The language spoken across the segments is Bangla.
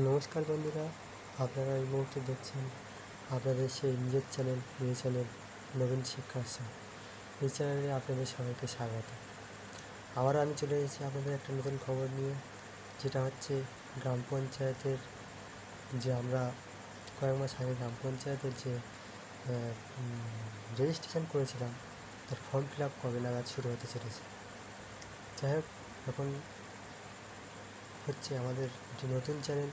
নমস্কার বন্ধুরা, আপনারা এই মুহূর্তে দেখছেন আপনাদের সেই নিজের চ্যানেল প্রিয় চ্যানেল নবীন শিক্ষা আশ্রম। এই চ্যানেলে আপনাদের সবাইকে স্বাগত। আবার আমি চলে এসেছি আপনাদের একটা নতুন খবর নিয়ে, যেটা হচ্ছে গ্রাম পঞ্চায়েতের যে আমরা কয়েক মাস আগে গ্রাম পঞ্চায়েতের যে রেজিস্ট্রেশন করেছিলাম তার ফর্ম ফিল আপ কবে নাগাদ শুরু হতে চলেছে। যাই হোক, এখন হচ্ছে আমাদের একটি নতুন চ্যানেল।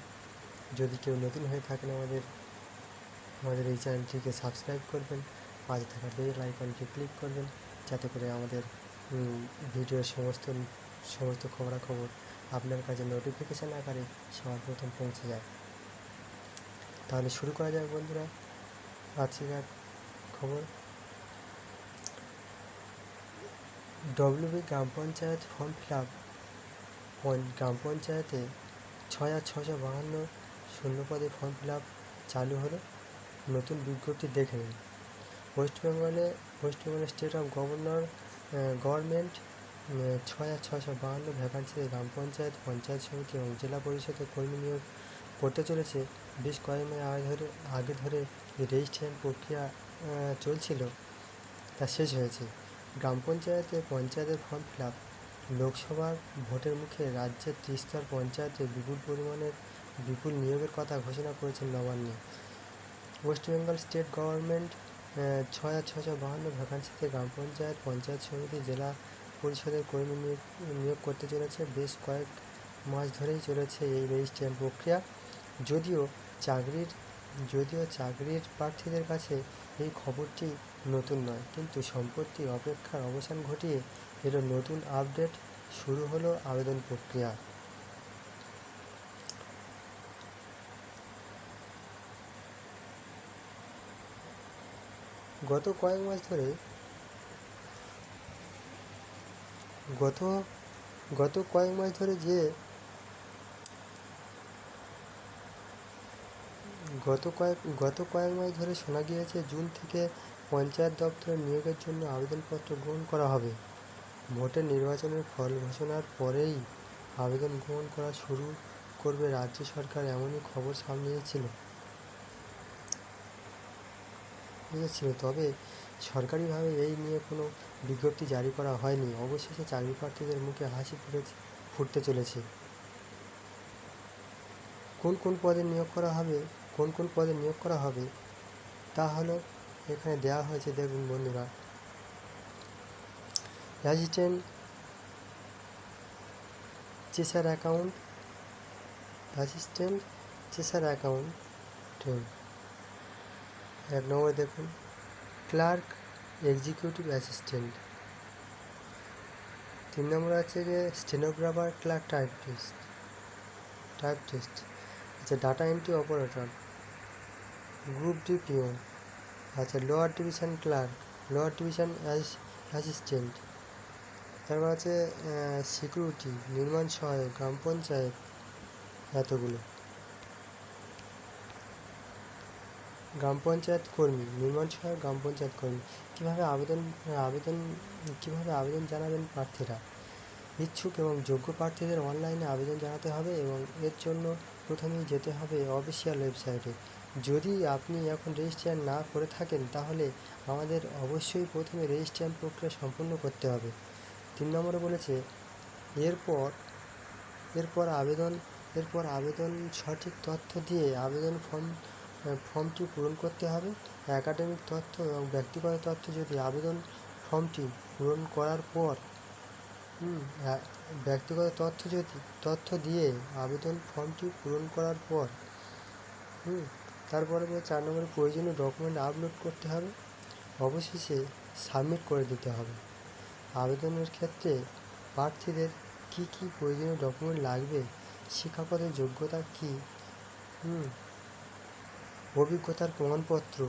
যদি কেউ নতুন হয়ে থাকেন আমাদের এই চ্যানেলটিকে সাবস্ক্রাইব করবেন, পাশে থাকা বেল আইকনটি ক্লিক করবেন, যাতে করে আমাদের ভিডিওর সমস্ত খবরাখবর আপনার কাছে নোটিফিকেশান আকারে সবার প্রথম পৌঁছে যায়। তাহলে শুরু করা যাক বন্ধুরা আজকের খবর। ডব্লিউবি গ্রাম পঞ্চায়েত ফর্ম ফিল আপ। গ্রাম পঞ্চায়েতে 6,652 শূন্যপদে ফর্ম ফিল আপ চালু হলো। নতুন বিজ্ঞপ্তি দেখে নিন। West Bengal state of government 6,652 ভ্যাকান্সিতে গ্রাম পঞ্চায়েত, পঞ্চায়েত সমিতি এবং জেলা পরিষদের কর্মী নিয়োগ করতে চলেছে। বেশ কয়েক মাস আগে ধরে যে রেজিস্ট্রেশন প্রক্রিয়া চলছিল তা শেষ হয়েছে। গ্রাম পঞ্চায়েতের ফর্ম ফিল আপ। লোকসভার ভোটের মুখে রাজ্যের ত্রিস্তর পঞ্চায়েতে বিপুল নিয়োগের কথা ঘোষণা করেছেন নবান্নে। ওয়েস্ট বেঙ্গল স্টেট গভর্নমেন্ট 6,652 ভ্যাকান্সিতে গ্রাম পঞ্চায়েত, পঞ্চায়েত সমিতি, জেলা পরিষদের কর্মী নিয়োগ করতে চলেছে। বেশ কয়েক মাস ধরেই চলেছে এই রেজিস্ট্রেশন প্রক্রিয়া। যদিও চাকরির প্রার্থীদের কাছে এই খবরটি নতুন নয়, কিন্তু সম্প্রতি অপেক্ষার অবসান ঘটিয়ে এর নতুন আপডেট শুরু হলো আবেদন প্রক্রিয়া। গত কয়েক মাস ধরে শোনা গিয়েছে জুন থেকে পঞ্চায়েত দপ্তরে নিয়োগের জন্য আবেদনপত্র গ্রহণ করা হবে। ভোটের নির্বাচনের ফল ঘোষণার পরেই আবেদন গ্রহণ করা শুরু করবে রাজ্য সরকার, এমনই খবর সামনে এসেছিল। তবে সরকারিভাবে এই নিয়ে কোনো বিজ্ঞপ্তি জারি করা হয়নি। অবশেষে চাকরি প্রার্থীদের মুখে হাসি ফুটতে চলেছে। কোন কোন পদে নিয়োগ করা হবে তা হলো এখানে দেওয়া হয়েছে, দেখুন বন্ধুরা। অ্যাসিস্ট্যান্ট চেসার অ্যাকাউন্ট 1 নম্বরে দেখুন ক্লার্ক এক্সিকিউটিভ অ্যাসিস্ট্যান্ট। 3 নম্বর আছে যে স্টেনোগ্রাফার ক্লার্ক টাইপিস্ট। আচ্ছা, data entry operator, group D peon. আচ্ছা, lower division clerk, lower division assistant. তারপর আছে সিকিউরিটি, নির্মাণ সহায়ক, গ্রাম পঞ্চায়েত, এতগুলো। গ্রাম পঞ্চায়েত কর্মী, নির্মাণ সহায়ক, গ্রাম পঞ্চায়েত কর্মী। কীভাবে আবেদন জানাবেন প্রার্থীরা? ইচ্ছুক এবং যোগ্য প্রার্থীদের অনলাইনে আবেদন জানাতে হবে এবং এর জন্য প্রথমেই যেতে হবে অফিসিয়াল ওয়েবসাইটে। যদি আপনি এখন রেজিস্ট্রেশন না করে থাকেন তাহলে আমাদের অবশ্যই প্রথমে রেজিস্ট্রেশন প্রক্রিয়া সম্পূর্ণ করতে হবে। 3 নম্বরে বলেছে এরপর আবেদন সঠিক তথ্য দিয়ে আবেদন ফর্মটি পূরণ করতে হবে। একাডেমিক তথ্য এবং ব্যক্তিগত তথ্য যদি আবেদন ফর্মটি পূরণ করার পর ব্যক্তিগত তথ্য দিয়ে আবেদন ফর্মটি পূরণ করার পর তারপরে 4 নম্বরে প্রয়োজনীয় ডকুমেন্ট আপলোড করতে হবে। অবশেষে সাবমিট করে দিতে হবে। আবেদনের ক্ষেত্রে প্রার্থীদের কী প্রয়োজনীয় ডকুমেন্ট লাগবে, শিক্ষাগত যোগ্যতা কী, অভিজ্ঞতার প্রমাণপত্র,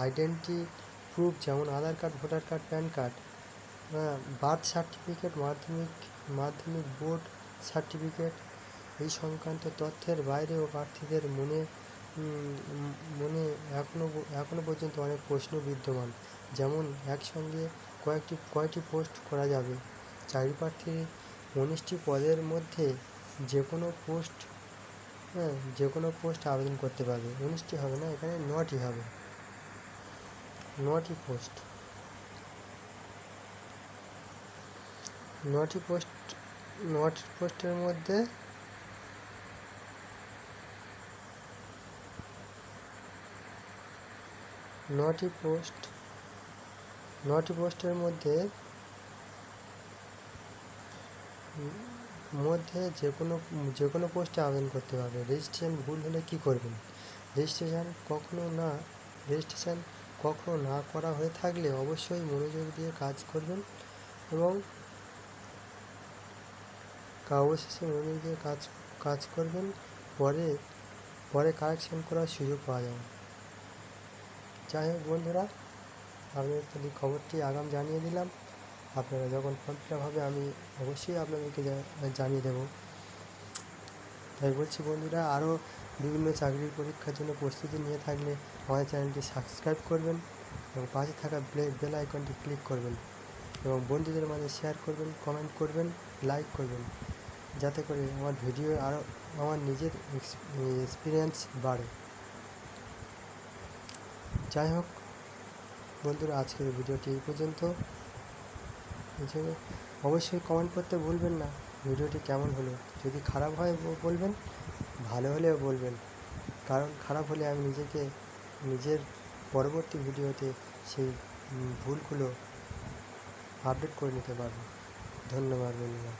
আইডেন্টি প্রুফ যেমন Aadhaar card, voter card, PAN card, birth certificate, Madhyamik board certificate. এই সংক্রান্ত তথ্যের বাইরেও প্রার্থীদের মনে এখনও পর্যন্ত অনেক প্রশ্ন বিদ্যমান, যেমন একসঙ্গে কয়টি পোস্ট করা যাবে। চাকরি প্রার্থীর 19টি পদের মধ্যে যে কোনো পোস্ট হ্যাঁ, যে কোনো পোস্ট আবেদন করতে পারবে। 19টি হবে না, এখানে 9টি হবে, 9টি পোস্ট, 9টি পোস্ট। 9টি পোস্টের মধ্যে 9টি পোস্ট, 9টি পোস্টের মধ্যে যে কোনো পোস্টে আবেদন করতে পারবে। রেজিস্ট্রেশন ভুল হলে কী করবেন? রেজিস্ট্রেশন কখনো না করা হয়ে থাকলে অবশ্যই মনোযোগ দিয়ে কাজ করবেন এবং অবশেষে মনোযোগ দিয়ে কাজ করবেন। পরে কারেকশন করার সুযোগ পাওয়া যাবে। যাই হোক বন্ধুরা, আপনাদের তাহলে খবরটি আগাম জানিয়ে দিলাম। আপনারা যখন ফর্ম ফিল আপ হবে আমি অবশ্যই আপনাদেরকে জানিয়ে দেবো। তাই বলছি বন্ধুরা, আরও বিভিন্ন চাকরির পরীক্ষার জন্য প্রস্তুতি নিয়ে থাকলে আমাদের চ্যানেলটি সাবস্ক্রাইব করবেন এবং পাশে থাকা বেল আইকনটি ক্লিক করবেন এবং বন্ধুদের মাঝে শেয়ার করবেন, কমেন্ট করবেন, লাইক করবেন, যাতে করে আমার ভিডিও আরও আমার নিজের এক্সপিরিয়েন্স বাড়ে। যাই হোক বন্ধুরা, আজকের ভিডিওটি এই পর্যন্ত। অবশ্যই কমেন্ট করতে ভুলবেন না ভিডিওটি কেমন হলো। যদি খারাপ হয় বলবেন, ভালো হলেও বলবেন, কারণ খারাপ হলে আমি নিজের পরবর্তী ভিডিওতে সেই ভুলগুলো আপডেট করে নিতে পারবো। ধন্যবাদ বন্ধুরা।